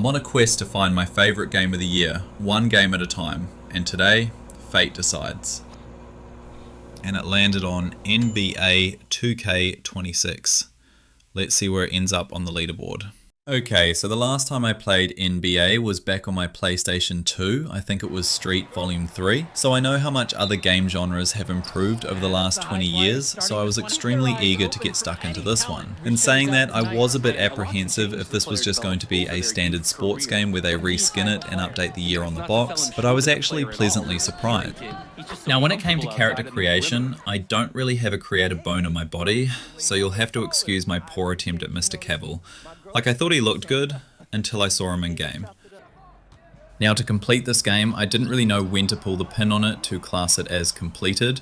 I'm on a quest to find my favourite game of the year, one game at a time, and today, fate decides. And it landed on NBA 2K26. Let's see where it ends up on the leaderboard. Okay, so the last time I played NBA was back on my PlayStation 2, I think it was Street Volume 3. So I know how much other game genres have improved over the last 20 years, so I was extremely eager to get stuck into this one. In saying that, I was a bit apprehensive if this was just going to be a standard sports game where they reskin it and update the year on the box, but I was actually pleasantly surprised. Now when it came to character creation, I don't really have a creative bone in my body, so you'll have to excuse my poor attempt at Mr. Cavill. Like, I thought he looked good until I saw him in game. Now to complete this game, I didn't really know when to pull the pin on it to class it as completed,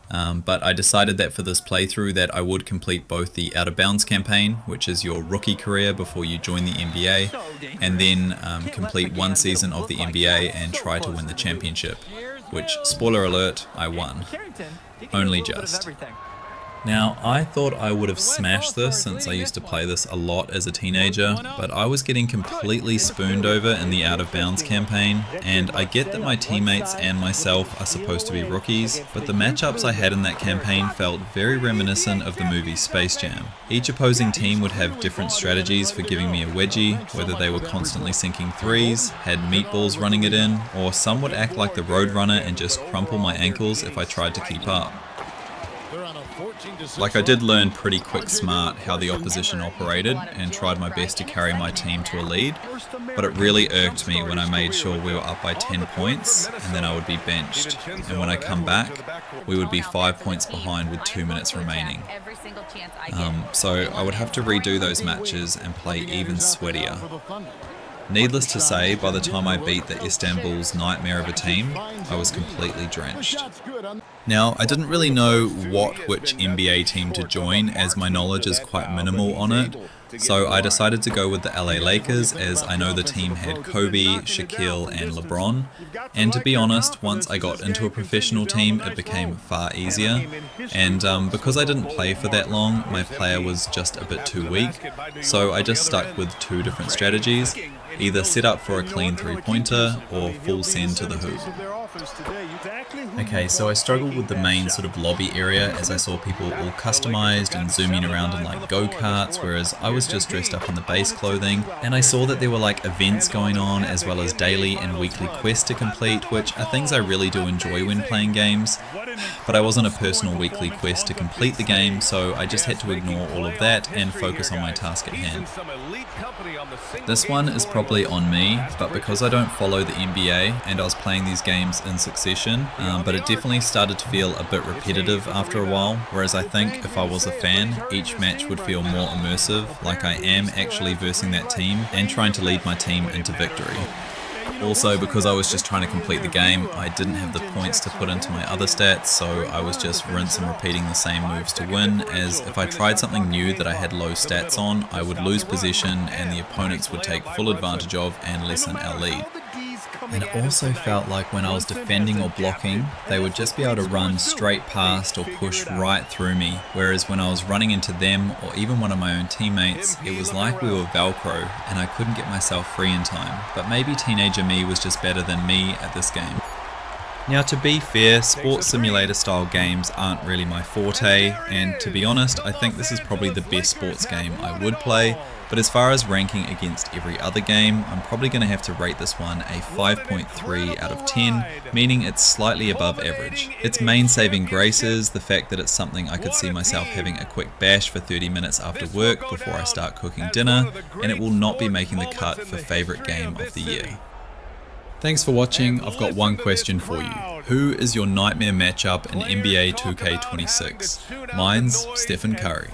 but I decided that for this playthrough that I would complete both the Out of Bounds campaign, which is your rookie career before you join the NBA, and then complete one season of the NBA and try to win the championship, which, spoiler alert, I won. Only just. Now, I thought I would have smashed this since I used to play this a lot as a teenager, but I was getting completely spooned over in the Out of Bounds campaign, and I get that my teammates and myself are supposed to be rookies, but the matchups I had in that campaign felt very reminiscent of the movie Space Jam. Each opposing team would have different strategies for giving me a wedgie, whether they were constantly sinking threes, had meatballs running it in, or some would act like the Roadrunner and just crumple my ankles if I tried to keep up. Like, I did learn pretty quick smart how the opposition operated and tried my best to carry my team to a lead, but it really irked me when I made sure we were up by 10 points and then I would be benched, and when I come back we would be 5 points behind with 2 minutes remaining. So I would have to redo those matches and play even sweatier. Needless to say, by the time I beat the Istanbul's nightmare of a team, I was completely drenched. Now, I didn't really know which NBA team to join, as my knowledge is quite minimal on it, so I decided to go with the LA Lakers, as I know the team had Kobe, Shaquille and LeBron, and to be honest, once I got into a professional team it became far easier, and because I didn't play for that long, my player was just a bit too weak, so I just stuck with two different strategies, either set up for a clean three-pointer or full send to the hoop. Okay, so I struggled with the main sort of lobby area as I saw people all customized and zooming around in like go-karts, whereas I was just dressed up in the base clothing, and I saw that there were like events going on as well as daily and weekly quests to complete, which are things I really do enjoy when playing games, but I wasn't a personal weekly quest to complete the game, so I just had to ignore all of that and focus on my task at hand. This one is probably on me, but because I don't follow the NBA and I was playing these games in succession, but it definitely started to feel a bit repetitive after a while, whereas I think if I was a fan, each match would feel more immersive, like I am actually versing that team and trying to lead my team into victory. Also, because I was just trying to complete the game, I didn't have the points to put into my other stats, so I was just rinse and repeating the same moves to win, as if I tried something new that I had low stats on, I would lose possession and the opponents would take full advantage of and lessen our lead. And it also felt like when I was defending or blocking, they would just be able to run straight past or push right through me, whereas when I was running into them or even one of my own teammates, it was like we were Velcro and I couldn't get myself free in time. But maybe teenager me was just better than me at this game. Now, to be fair, sports simulator style games aren't really my forte, and to be honest, I think this is probably the best sports game I would play, but as far as ranking against every other game, I'm probably going to have to rate this one a 5.3 out of 10, meaning it's slightly above average. Its main saving grace is the fact that it's something I could see myself having a quick bash for 30 minutes after work before I start cooking dinner, and it will not be making the cut for favourite game of the year. Thanks for watching. I've got one question for you. Who is your nightmare matchup in NBA 2K26? Mine's Stephen Curry.